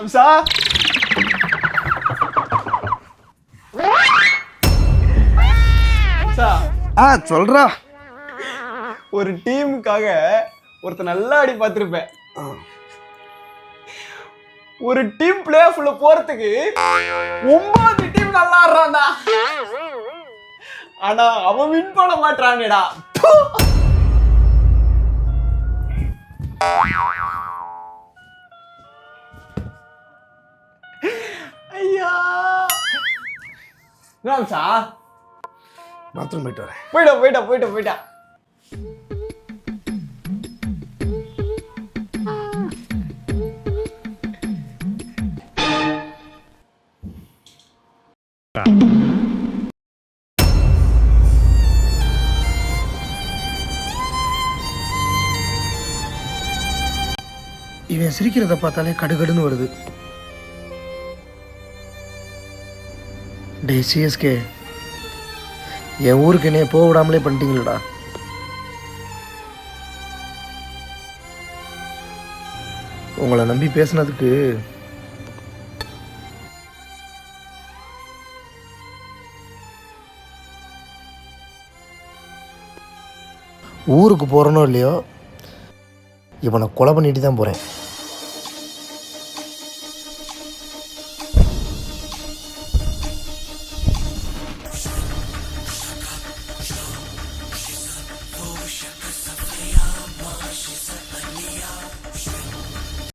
அம்சா அம்சா சொல்றா. ஒரு டீமுக்காக ஒருத்தர் நல்லா ஆடி பார்த்திருப்பேன். ஒரு டீம் பிளே ஆஃப்ல போறதுக்கு 9 டீம் நல்லா ஆடுறான்டா. ஆனா அவன் வின் பண்ண மாட்டானேடா. ஐயா ராம்சா பாத்ரூம் போயிட்டு வரேன். போயிட்டா. இவன் சிரிக்கிறத பார்த்தாலே கடுகடுன்னு வருது. டே சிஎஸ்கே, என் ஊருக்கு என்னைய போக விடாமலே பண்ணிட்டீங்களடா. உங்களை நம்பி பேசுனதுக்கு ஊருக்கு போகிறனோ இல்லையோ, இவனை கொலை பண்ணிட்டு தான் போகிறேன்.